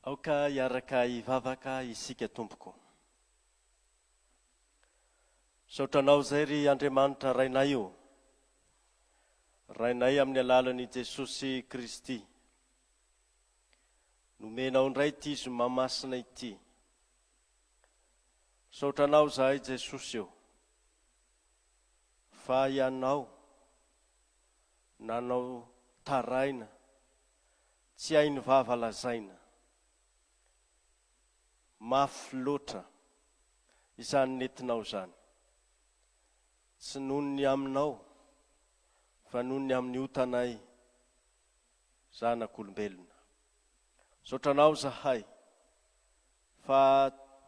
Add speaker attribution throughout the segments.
Speaker 1: Aoka hiaraka hivavaka isika tompoko. Saotranao izay ry Andriamanitra rainay io. Rainay amin'ny alalan'i Jesosy Kristy. Nomenao indray ity zoma masina ity. Saotranao izahay Jesosy io. Fa ianao nanao taraina, tsy hainy vava lazaina. Mafy loatra izany nentinao izany. Tsy noho ny aminao, fa noho ny amin'ny otanay zanak'olombelona. Saotranao zahay, fa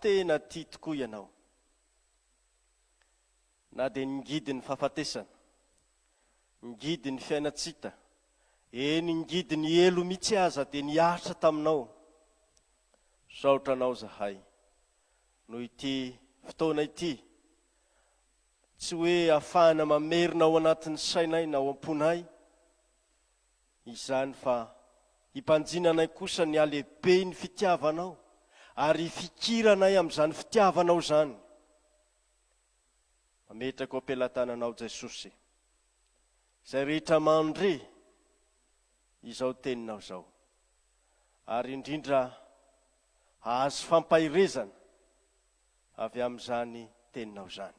Speaker 1: tena tia tokoa ianao. Na dia ningidy ny fahafatesana, ningidy ny fiainatsika, ningidy ny elo mihitsy aza dia niasa taminao. Saotranao zahay, noho ity fotoana ity, tsy hoe ahafahana mamerina ao anatin'ny sainay na ao am-ponay, izany fa himpanjinanay kosa ny alehibe ny fitiavanao, ary fikiranay amin'izany fitiavanao izany. Mametraka ao am-pelantananao Jesosy, izay rehetra mandre izao teninao izao, ary indrindra azo fampahirezana avy amin'izany teninao izany.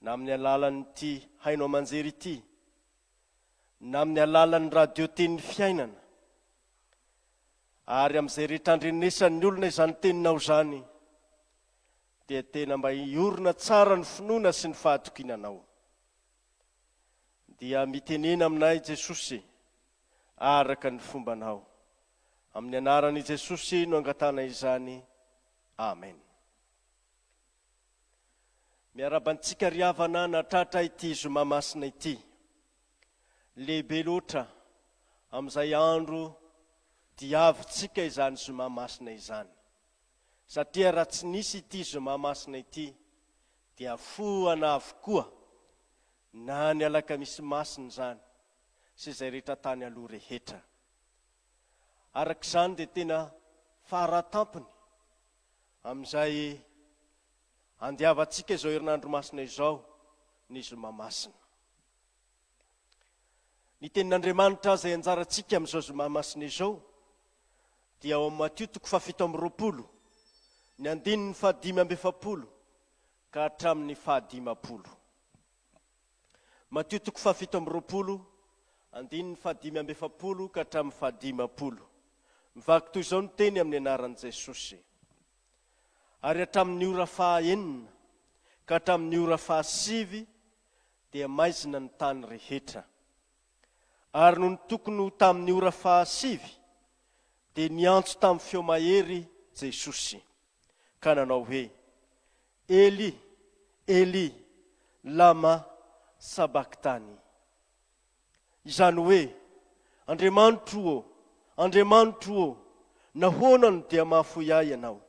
Speaker 1: Na amin'ny alalan'ity hainao manjery ity, na amin'ny alalan'ny radio tenin'ny fiainana, ary amin'izay rehetra andrenesan'ny olona izany teninao izany, dia tena mba hiorina tsara ny finoana sy ny fahatokinanao. Dia mitenena aminay Jesosy araka ny fombanao. Amin'ny anaran'i Jesosy no angatana izany. Amen. Miarabantsika ry havana natratra ity zoma masina ity. Lehibe loatra amin'izay andro diavintsika izany zoma masina izany. Satria raha tsy nisy ity zoma masina ity, dia foana avokoa na ny alakamisy masina izany, sy izay rehetra tany aloha rehetra. Arak'izany dia tena faratampony amin'izay andiavantsika izao herinandro masina izao ny zoma masina. Ny tenin'Andriamanitra izay anjarantsika amin'izao zoma masina izao dia ao amin'ny Matio 7:20, ny 5:50 ka hatramin'ny 10. Matio 7:20, 5:50 ka hatramin'ny 10. Mivaky toy izao ny teny amin'ny anaran'i Jesosy. Ary hatramin'ny ora 9 ka hatramin'ny ora 10 dia maizina ny tany rehetra. Ary noho ny tokony ho tamin'ny ora 10 dia niantso tamin'ny feo mahery Jesosy, ka nanao hoe: Eli, Eli, lama sabakitany. Izany hoe, Andriamanitro ô, Andriamanitro ô, nahoana no dia mahafoy ahy ianao?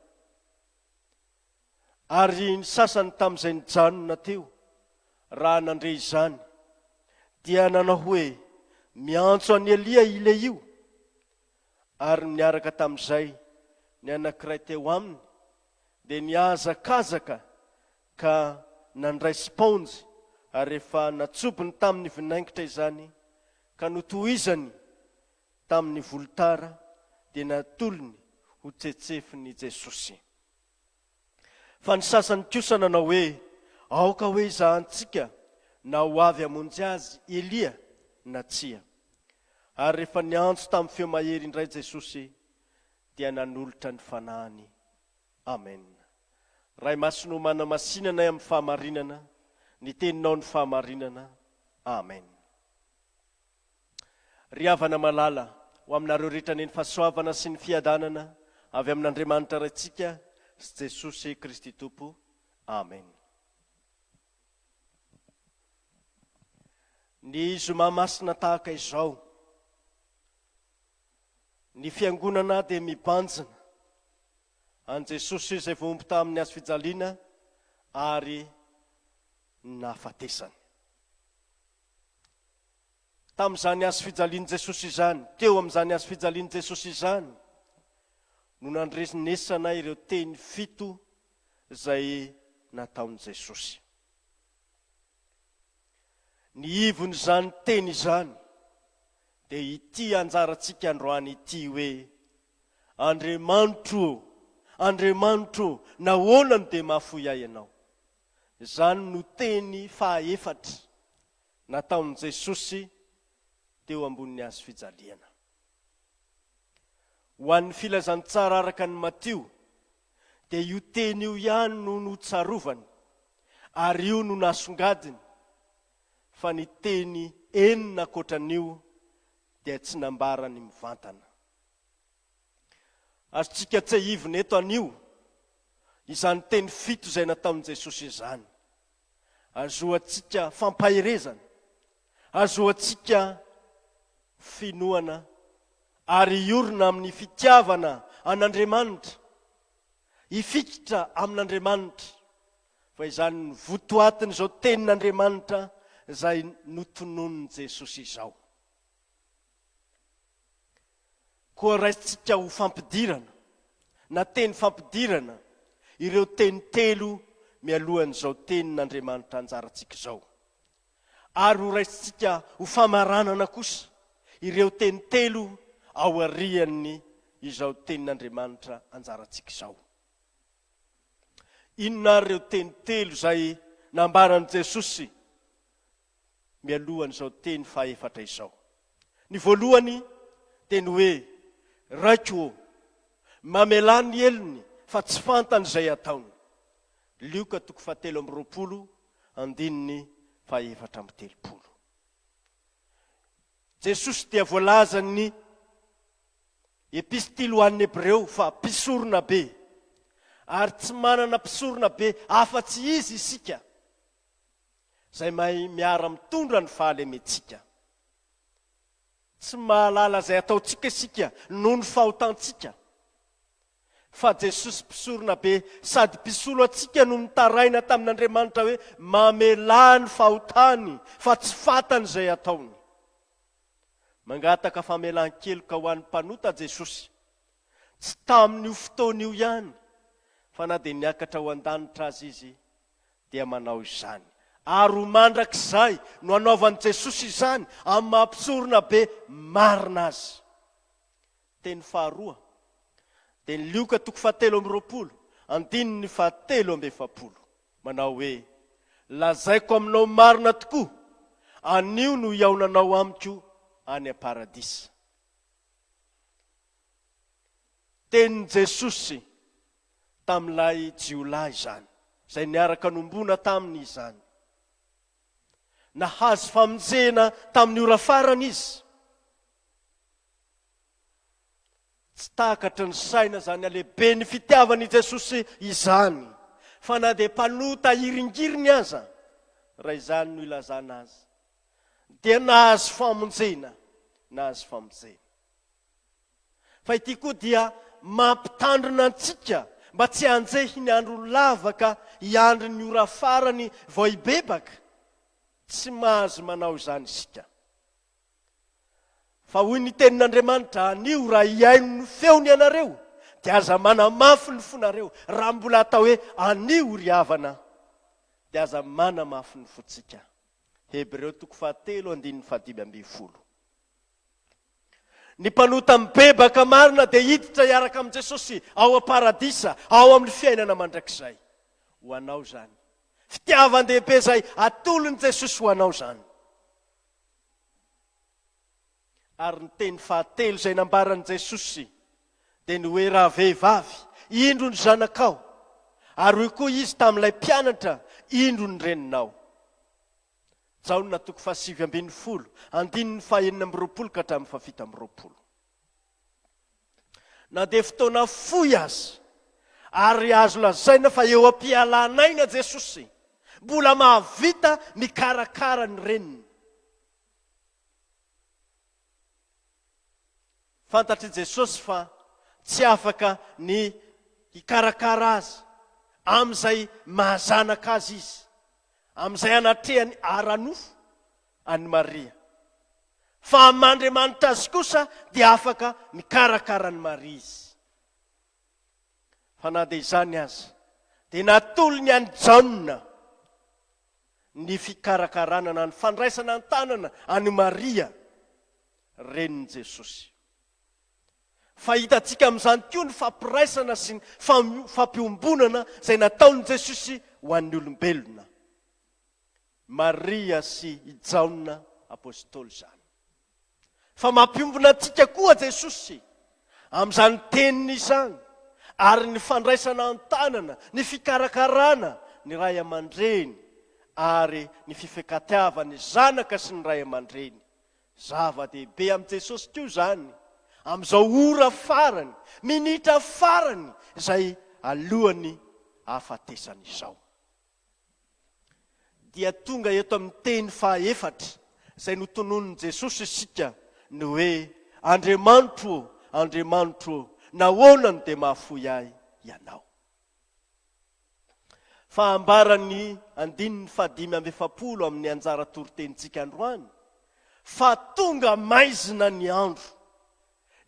Speaker 1: Ary ny sasany tamin'izay nijanona teo, raha nandre izany, dia nanao hoe miantso an'i Elia ilay io. Ary niaraka tamin'izay ny anankiray teo aminy, dia niazakazaka ka nandray spongy, ary rehefa natsopiny tamin'ny vinaingitra izany, ka notohizany tamin'ny volotara, dia natolony ho tsetsefin'i Jesosy. Fa ny sasany kosa nanao hoe aoka hoe izahantsika na ho avy hamonjy azy Elia na tsia. Ary rehefa niantso tamin'ny feo mahery indray Jesosy, dia nanolotra ny fanahiny. Amen. Ray masonao manamasinanay amin'ny fahamarinana, ny teninao ny fahamarinana. Amen. Ry havana malala, ho aminareo rehetra ny fahasoavana sy ny fiadanana avy amin'Andriamanitra raintsika sy Jesosy Kristy Tompo. Amen. Ny zoma masina tahaka izao, ny fiangonana dia mibanjina an Jesosy izay voaomby tamin'ny hazo fijaliana ary nahafatesany. Tamin'izany hazo fijalian' Jesosy izany, teo amin'izany hazo fijalian' Jesosy izany, no nandresnesana ireo teny fito izay nataon'i Jesosy. Ny ivon'izany teny izany dia ity anjarantsika androany ity hoe Andriamanitro, nahoana dia mahafoy ahy ianao. Izany no teny fahaefatra nataon'i Jesosy teo ambonin'ny hazo fijaliana. Ho an'ny filazantsara araka ny Matio, dia io teny io ihany no notsarovany, ary io no nasongadiny, fa ny teny enina ankoatran'io dia tsy nambarany mivantana. Azontsika tsy hivona eto anio, izany teny fito izay nataon'i Jesosy izany. Azoantsika fampahirezana, azoantsika finoana, ary iorina amin'ny fitiavana an'Andriamanitra, ifikitra amin'Andriamanitra. Fa izany ny votoatiny izao tenin'Andriamanitra izay notonon'i Jesosy izao. Koa raisitsika ho fampidirana, na teny fampidirana, ireo teny telo mialohan'izao tenin'Andriamanitra anjarantsika izao. Ary ho raisitsika ho famaranana kosa, ireo teny telo ao arian'ny izao tenin'Andriamanitra anjarantsika izao. Inona ireo teny telo izay nambaran'i Jesosy mialohan'izao teny fahaefatra izao? Ny voalohany teny hoe, raiko, mamela ny elony fa tsy fantany izay ataony. Lioka 7:2-7:30. Jesosy dia voalaza ny epistily ho an'ny Hebreo fa mpisorona be, ary tsy manana mpisorona be afa-tsy izy isika, izay mahay miara mitondra ny fahalementsika. Tsy mahalala izay ataontsika isika noho ny fahotantsika, fa Jesosy mpisorona be sady mpisolo atsika no mitaraina tamin'Andriamanitra hoe mamela ny fahotany fa tsy fantany izay ataony. Mangataka famelan-keloka ho an'ny mpanota Jesosy, tsy tamin'io fotoana io ihany, fa na dia niakatra ho an-danitra azy izy dia manao izany. Ary ho mandrakizay no anaovan'i Jesosy izany amin'ny mampisorona be marina azy. Teny faharoa, dia ny Lioka 7:7-7:70, manao hoe, lazaiko aminao marina tokoa, anio no iaonanao amiko any am-paradisa. Tenin'i Jesosy tamin'ilay jiolahy izany, izay niaraka nombona taminy izany. Nahazo famonjena tamin'ny ora farany izy. Tsy takatra ny saina izany alehibe ny fitiavan'i Jesosy izany, fa na dia mpanota iringiriny aza, raha izany no ilazana azy, dia nahazo famonjena. Fa ity koa dia mampitandrina antsika mba tsy hanjehy ny andro lavaka hiandry ny ora farany vao hibebaka. Tsy mahazo manao izany isika. Fa hoy ny tenin'Andriamanitra, anio raha hiaino ny feony ianareo, dia aza manamafy ny fonareo. Raha mbola atao hoe anio ry havana, dia aza manamafy ny fontsika. Hebreo 7:5-10. Ny mpanota mibebaka marina dia hiditra hiaraka amin'i Jesosy ao am-paradisa, ao amin'ny fiainana mandrakizay. Ho anao izany. Fitiavan-dehibe izay atolon'i Jesosy ho anao izany. Ary ny teny fahatelo izay nambaran'i Jesosy dia ny hoe, raha vehivavy, indro ny zanakao, ary hoy koa izy tamin'ilay mpianatra, indro ny reninao. Jaona 7:20-7:20. Na dia fotoana fohy azy, ary azo lazaina fa eo am-pialanaina Jesosy, mbola mahavita mikarakara ny reniny. Fantatry Jesosy fa tsy afaka ny hikarakara azy amin'izay mahazanaka azy izy, amin'izay anatrehany ara-nofo any Maria. Fa amin'Andriamanitra azy kosa dia afaka mikarakara ny Maria izy. fa na dia izany aza dia natolony any Jaona ny fikarakarana na ny fandraisana ny tanana any Maria renin Jesosy. Fa hitantsika amin'izany koa ny fampiraisana sy ny fampiombonana izay nataony Jesosy ho an'ny olombelona. Maria sy Jaona apôstôly izany. Fa mampiombona antsika koa Jesosy amin'izany teniny izany, ary ny fandraisana ny tanana, ny fikarakarana ny ray aman-dreny ary ny fifekatiavany zanaka sy ny ray aman-dreny. Zava-dehibe amin'i Jesosy koa izany, amin'izao ora farany, minitra farany izay alohany hafatesana izao. Dia tonga eto amin'ny teny fahaefatra izay notonon'i Jesosy isika ny hoe Andriamanitro, Andriamanitro, nahoana no dia mahafoy ahy ianao. Fa ambarany 5:7 amin'ny anjara torotenitsika androany, fa tonga maizina ny andro,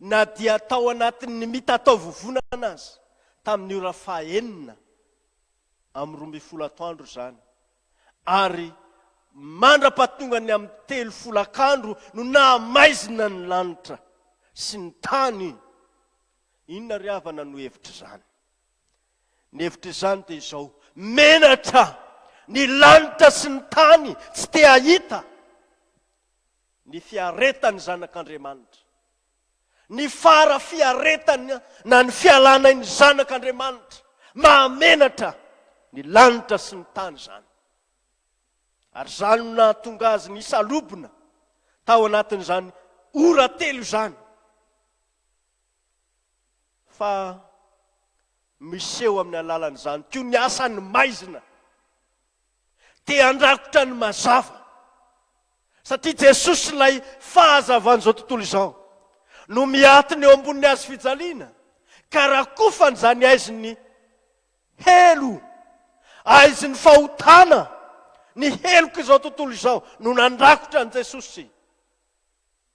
Speaker 1: na dia tao anatin'ny mitatao vovonana azy tamin'ny ora 9 amin'ny 12 atoandro izany, ary mandra-pahatonga ny amin'ny 30 andro no nahamaizina ny lanitra sy ny tany. Inona ry havana no hevitra izany? Ny hevitra izany dia izao: menatra ny lanitra sy ny tany tsy te hahita ny fiaretany zanak'Andriamanitra, ny fara fiaretany na ny fialana ny zanak'Andriamanitra, mahamenatra ny lanitra sy ny tany izany. Ary izany no nahatonga azy ny salobona tao anatin'izany ora 3 izany. Fa miseho amin'ny alalan'izany koa ny asany maizina, te handrakotra ny mazava. Satria Jesosy ilay fahazavan'izao tontolo izao no miatiny eo ambonin'ny hazo fijaliana, karakofany izany aiziny helo, aiziny fahotana, ny heloko izao tontolo izao no nandrakotra an' Jesosy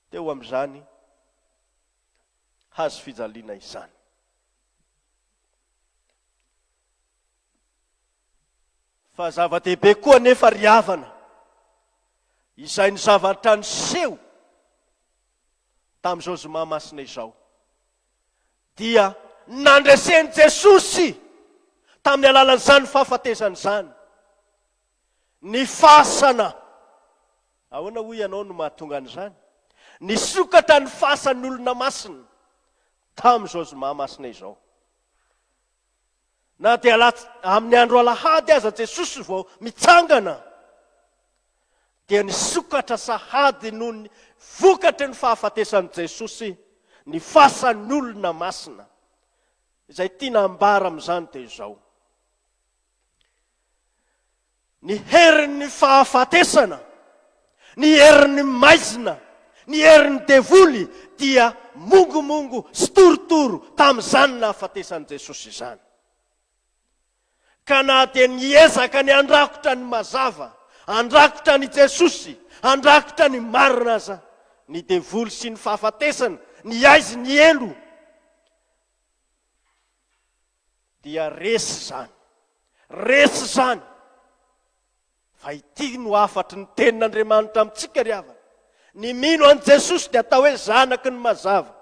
Speaker 1: teo amin'izany hazo fijaliana izany. Fa zava-dehibe koa nefa ry havana izay ny zavatra niseho tamin'izao zoma masina izao, dia nandreseny Jesosy tamin'ny alalan'izany fahafatesana izany ny fasana. Ahoana hoy ianao no mahatonga an'izany? Ny sokatra ny fasan'ny olona masina tamin'izao zoma masina izao. Na dia amin'ny andro alahady aza Jesosy vao mitsangana, dia ny sokatra sahady noho ny vokatry ny fahafatesan'i Jesosy ny fasan'ny olona masina. Izay tiana ambara amin'izany dia izao: ny herin'ny fahafatesana, ny herin'ny maizina, ny herin'ny devoly dia mongomongo sy torotoro tamin'izany nahafatesan'i Jesosy izany. Ka na dia niezaka ny andrakotra ny mazava, andrakotra ny Jesosy, andrakotra ny marina aza, ny devoly sy ny fahafatesana, ny aizy, ny elo, dia resy zany. Fa ity no afatry ny tenin'Andriamanitra amintsika ry havana: ny mino an' Jesosy dia atao hoe zanaky ny mazava,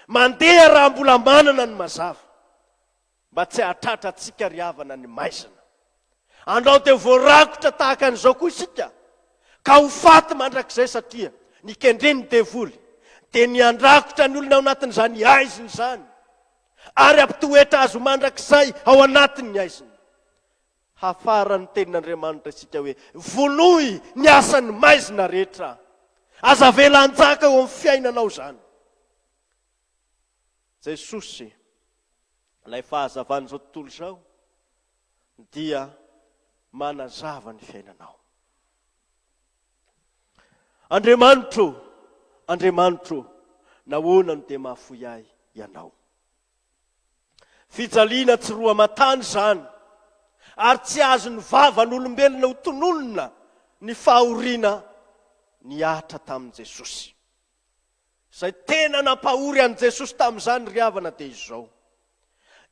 Speaker 1: mandeha raha mbola manana ny mazava, mba tsy hahatratra antsika ry havana ny maizina. Andao dia voarakotra tahaka an'izao koa isika, ka ho faty mandrakizay, satria ny kendreny devoly dia ny andrakotra ny olona ao anatin'izany aiziny izany, ary ampitoetra azo mandrakizay ao anatin'ny aiziny. Hafarany tenin'Andriamanitra isika hoe: vonoy ny asan'ny maizina rehetra, aza velanjaka eo amin'ny fiainanao izany. Jesosy, ilay fahazavan'izao tontolo izao, dia manazava ny fiainanao. Andriamanitro, Andriamanitro, nahoana no dia mahafoy ahy ianao. Fijaliana tsy roa matany izany, ary tsy azo ny vavan'olombelona ho tononona ny fahoriana niatra tamin'i Jesosy. Izay tena nampahory an'i Jesosy tamin'izany ry havana dia izao: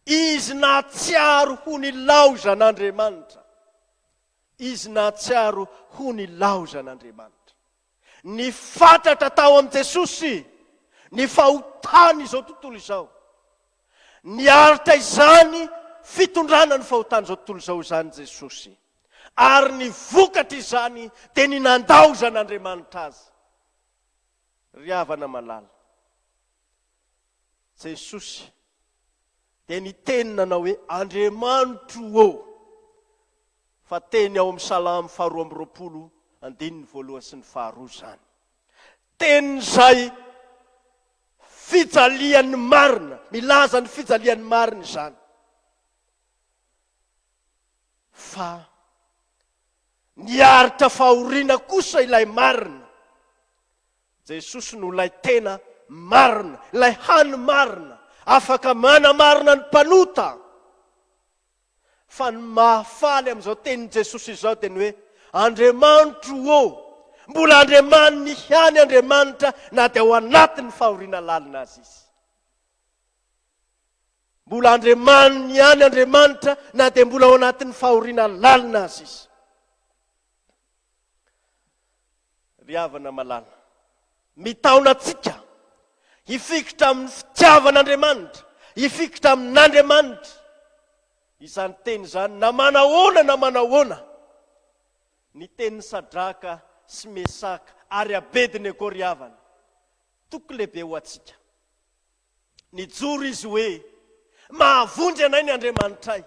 Speaker 1: izy nahatsiaro ho ny laozan'Andriamanitra. Izy nahatsiaro ho ny laozan'Andriamanitra. Ny fantatra tao amin'i Jesosy, ny fahotany izao tontolo izao. Niaritra izany fitondrana ny fahotany izao tontolo izao izany Jesosy. Ary ny vokatra izany dia ny nandaozan'Andriamanitra azy. Ry havana malala. Jesosy dia ny teny nanao hoe Andriamanitro ô. Fa teny ao amin'ny Salamo 2:20 sy ny 2 zany. Teny izay fijalian'ny marina, milaza ny fijalian'ny marina izany. Fa niaritra fahoriana kosa ilay marina. Jesosy no ilay tena marina, ilay hany marina, afaka manamarina ny mpanota. Fa ny mahafaly amin'izao tenin'i Jesosy izao dia ny hoe Andriamanitro ô, mbola Andriamanitra ny hany Andriamanitra na dia ao anatin'ny fahoriana lalina azy izy. Mbola Andriamanitra ny hany Andriamanitra na dia mbola ao anatin'ny fahoriana lalina azy izy. Ry havana malala, mitaona antsika hifikitra amin'ny fitiavan'Andriamanitra, hifikitra amin'Andriamanitra. Izany teny izany na manahoana na manahoana. Ny tenin'ny Sadraka sy Mesaka ary Abednego ry havana, toko lehibe ho antsika. Nijoro izy hoe mahavonjy anay ny Andriamanitray,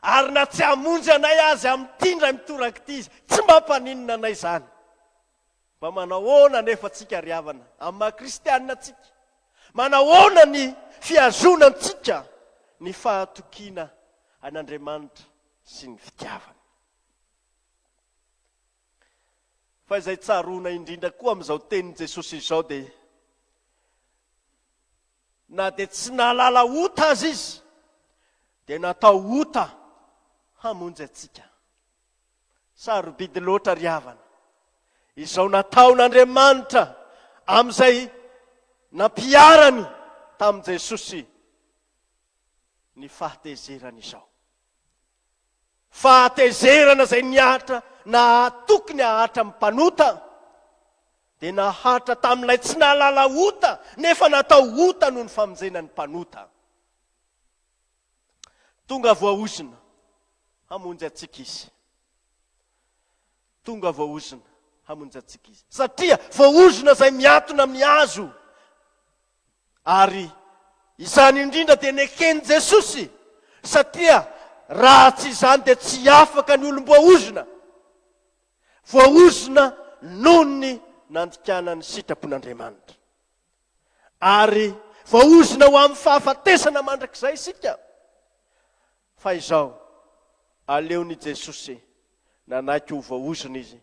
Speaker 1: ary na tsy hamonjy anay azy amin'ny tindray mitoraka ity izy, tsy mampaninona anay izany. Fa manahoana nefa tsika ry havana, amin'ny maha-kristianina atsika, manahoana ny fiazonantsika ny fahatokiana an'Andriamanitra sy ny fitiavana. Fa izay tsaroana indrindra koa amin'izao tenin'i Jesosy izao dia na dia tsy nahalala ota azy izy, dia natao ota hamonjy atsika. Sarobidy loatra ry havana. Izao nataon'Andriamanitra amin'izay nampiarany tamin'i Jesosy ny fahatezerana izao. Fahatezerana izay niahatra na tokony hahatra amin'ny mpanota, dia nahatra tamin'ilay tsy nahalala ota, nefa natao ota noho ny famonjena ny mpanota. Tonga voaozina hamonjy atsika izy. Tonga voaozina hamonjy atsika izy. Satria voaozina izay miantona amin'ny hazo. Ary izany indrindra dia nekeny Jesosy. Satria raha tsy izany dia tsy afaka ny olom-boaozina. Voaozina noho ny nandikana ny sitrapon'Andriamanitra. Ary voaozina ho amin'ny fahafatesana mandrakizay isika. Fa izao, aleon'i Jesosy nanaiky ho voaozina izy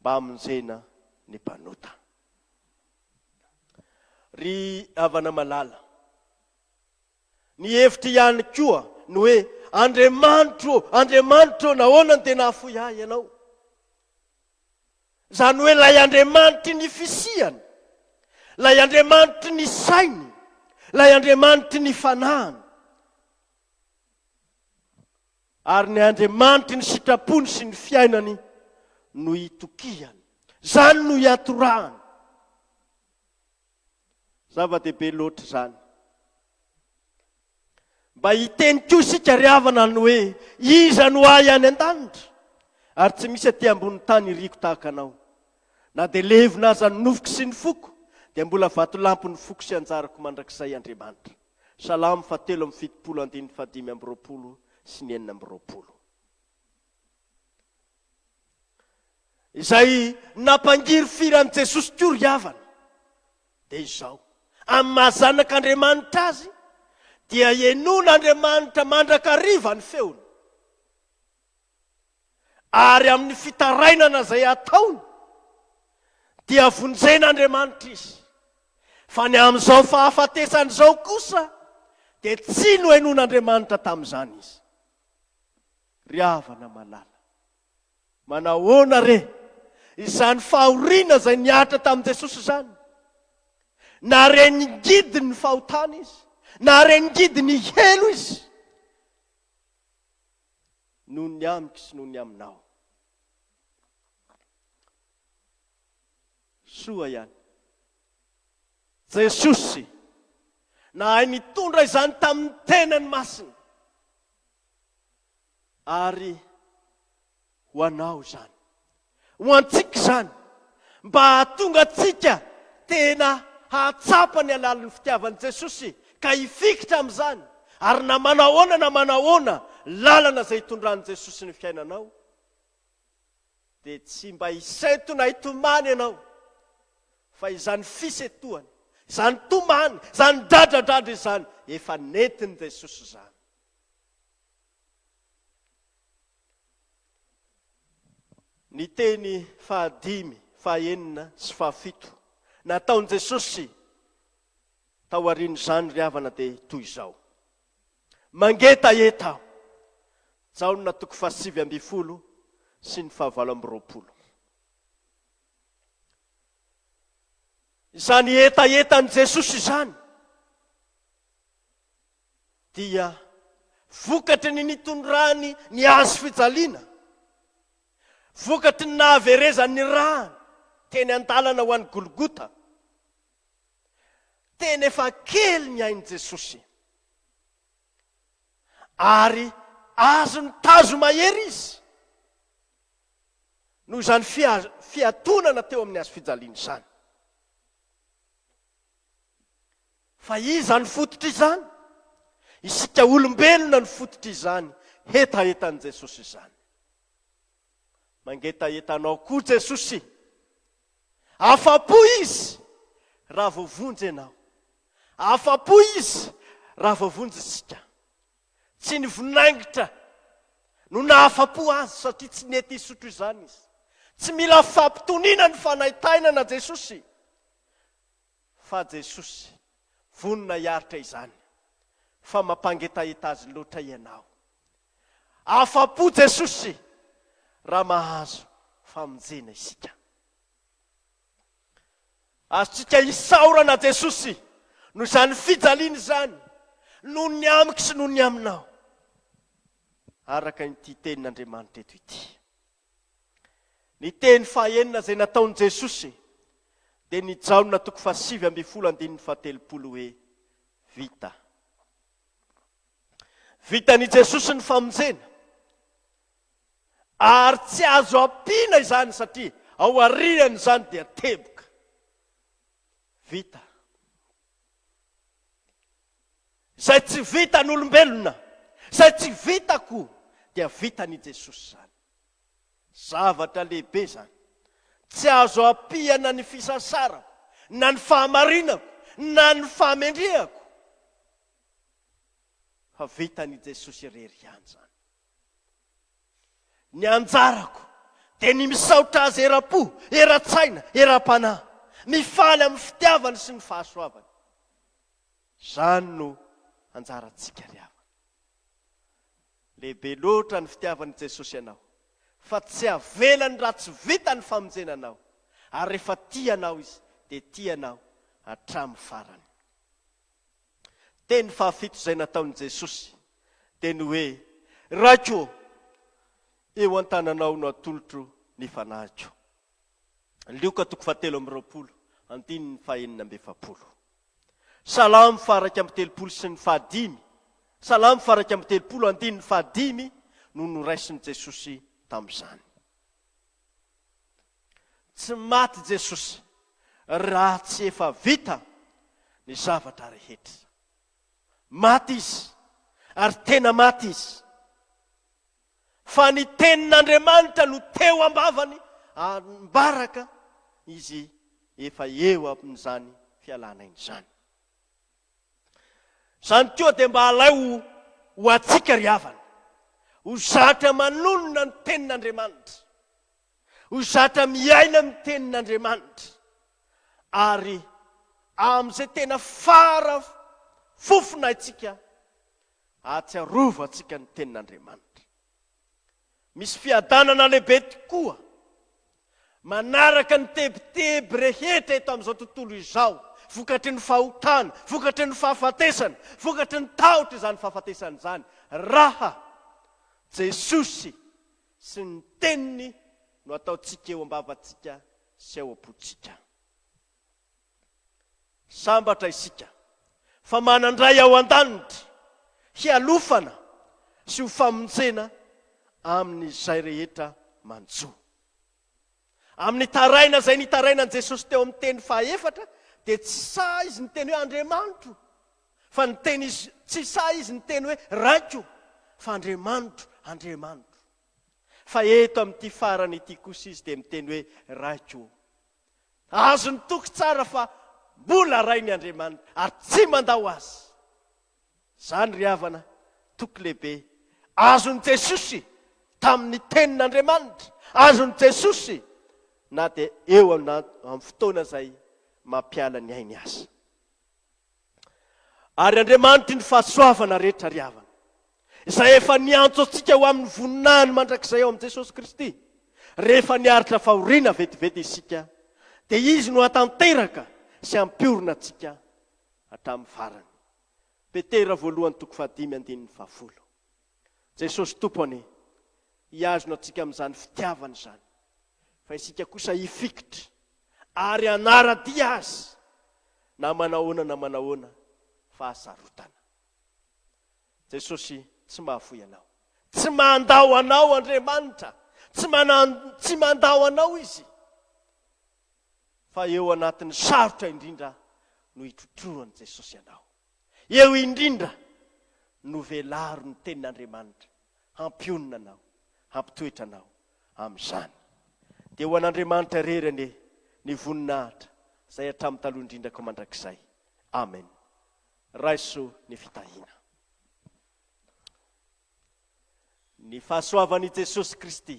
Speaker 1: mba hamonjena ny mpanota. Ry havana malala, ny hevitra ihany koa no hoe Andriamanitro, nahoana ny tena hafoy ahy ianao? Zany hoe lay Andriamanitry ny fisiany, lay Andriamanitry ny sainy, lay Andriamanitry ny fanahany, ary ny Andriamanitry ny sitrapony sy ny fiainany no hitokihany, zany no hiatorahany. Zava-dehibe loatra zany. Mba hiteny koa isika ry havana ny hoe iza no ahy any an-danitra, ary tsy misy aty ambony tany riko tahaka anao. Na dia levina aza ny nofoky sy ny foko, dia mbola vato lampy ny foko sy anjarako mandrakizay Andriamanitra. Salamo 7:5 sy 9. Izay nampangiry firan'i Jesosy koa ry havana, dia izao. Amin'ny mahazanak'Andriamanitra azy, dia henon'Andriamanitra mandrakariva ny feony. Ary amin'ny fitarainana izay ataony, dia vonjen'Andriamanitra izy. Fa ny amin'izao fahafatesany izao kosa, dia tsy no henon'Andriamanitra tamin'izany izy. Ry havana malala, manahoana re izany fahoriana izay niahatra tamin'i Jesosy izany? Na re nigidiny ny fahotana izy, na rengidy ny helo izy noho ny amiko sy noho ny aminao. Soa ihany Jesosy nahay nitondra izany tamin'ny tenany masina, ary ho anao izany, ho antsika izany, mba hahatonga antsika tena hahatsapa ny alalan'ny fitiavan'i Jesosy ka hifikitra amin'izany, ary na manahoana lalana izay hitondran'i Jesosy ny fiainanao, dia tsy mba hiseto na hitomany ianao, fa izany fisetohany, izany tomany, izany dradradradra izany efa nentin'i Jesosy izany. Ny teny 5, 6 sy 7 nataon'i Jesosy tao aorian'izany ry havana dia toy izao: mangetaheta aho, Jaona 7:20 sy ny 8:20. Izany etaetan'i Jesosy izany dia vokatry ny nitondrany ny azo fijaliana, vokatry ny nahaverezany ny rany teny an-dalana ho an'ny Golgota. Teny efa kely ny ain'i Jesosy, ary azo ny tazo mahery izy noho izany fiatonana teo amin'ny azo fijaliana izany. Fa iza ny fototra izany? Isika olombelona ny fototra izany, etaetan'i Jesosy izany. Mangetaetanao koa Jesosy, afa-po izy raha voavonjy ianao, afa-po izy raha voavonjy isika. Tsy ny vinaingitra no nahafa-po azy, satria tsy nety hisotro izany izy. Tsy mila fampitoniana ny fanaitaina na Jesosy, fa Jesosy vonona hiaritra izany, fa mampangetaeta azy loatra ianao. Afa-po Jesosy raha mahazo famonjena isika. Azontsika hisaorana Jesosy no izany fijaliana izany, noho ny amiko sy noho ny aminao, araka nyity tenin'Andriamanitra eto ity. Ny teny 9 izay nataon'i Jesosy dia ny Jaona 7:17 hoe vita. Vitan'i Jesosy ny famonjena, ary tsy azo ampiana izany satria ao aoriany izany dia teboka. Vita. Izay tsy vita n'olombelona, izay tsy vitako dia vitan'i Jesosy izany. Zavatra lehibe izany. Tsy azo ampiana ny fisasarako, na ny fahamarinako, na ny fahamendrehako, fa vitan'i Jesosy irery ihany izany. Ny anjarako dia ny misaotra azy era-po, era-tsaina, era-panahy, mifaly amin'ny fitiavany sy ny fahasoavany. Izany no anjarantsika ry havana. Lehibe loatra ny fitiavan'i Jesosy ianao, fa tsy avelany raha tsy vita ny famonjenanao, ary rehefa tianao izy dia tianao hatramin'ny farany. Teny 7 izay nataon'i Jesosy dia ny hoe: raiko eo an-tananao no atolotro ny fanahiko. Lioka 7:20, andininy 4:40. Salamo 4:30 sy ny 5, Salamo 4:30, andininy 5 no noraisin'i Jesosy tamin'izany. Tsy maty Jesosy raha tsy efa vita ny zavatra rehetra. Maty izy, ary tena maty izy. Fa ny tenin'Andriamanitra no teo ambavany, ambaraka izy efa eo amin'izany fialana izany. Izany koa dia mba halay ho atsika ry havana, ho zatra manonona ny tenin'Andriamanitra, ho zatra miaina amin'ny tenin'Andriamanitra, ary amin'izay tena fara fofona itsika atsiarova atsika ny tenin'Andriamanitra. Misy fiadanana lehibe tokoa manaraka ny tebiteby rehetra eto amin'izao tontolo izao, vokatry ny fahotana, vokatry ny fahafatesana, vokatry ny tahotra izany fahafatesana izany, raha Jesosy sy ny teniny no ataontsika eo am-bavantsika sy eo am-potsika. Sambatra isika fa manandray ao an-danitra hialofana sy ho famonjena amin'izay rehetra manjo. Amin'ny taraina izay nitarainan'i Jesosy teo amin'ny teny fahaefatra dia tsy sa izy ny teny hoe Andriamanitro, fa ny teny izy tsy sa izy ny teny hoe raiko, fa Andriamanitro, Andriamanitro. Fa eto amin'ity farany ity kosa izy dia miteny hoe raiko. Azo ny toky tsara fa mbola ray ny Andriamanitra ary tsy mandao azy. Zany ry havana toky lehibe, azon'i Jesosy tamin'ny tenin'Andriamanitra, azon'i Jesosy na dia eo amin'ny fotoana izay mampiala ny ainy azy. Ary Andriamanitra ny fahasoavana rehetra ry havana, izay efa niantso antsika ho amin'ny voninahiny mandrakizay eo amin'i Jesosy Kristy, rehefa niaritra fahoriana vetivety isika, dia izy no hatanteraka sy hampiorina antsika hatramin'ny farany. Petera 1:5-10. Jesosy tompony hiazona antsika amin'izany fitiavana izany, fa isika kosa hifikitra ary anara-dia azy na manahoana fahasarotana. Jesosy tsy mahafoy anao, tsy mandao anao Andriamanitra, tsy mandao anao izy, fa eo anatin'ny sarotra indrindra no hitrotrohany Jesosy anao. Eo indrindra no velaro ny tenin'Andriamanitra hampionina anao, hampitoetra anao amin'izany. Dia ho an'Andriamanitra rerany ny voninahitra izay hatramin'ny taloha indrindrako mandrakizay. Amen. Raiso ny fitahina. Ny fahasoavan'i Jesosy Kristy,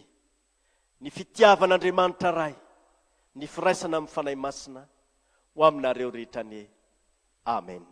Speaker 1: ny fitiavan'Andriamanitra ray, ny firaisana amin'ny fanahy masina ho aminareo rehetra ny Amen.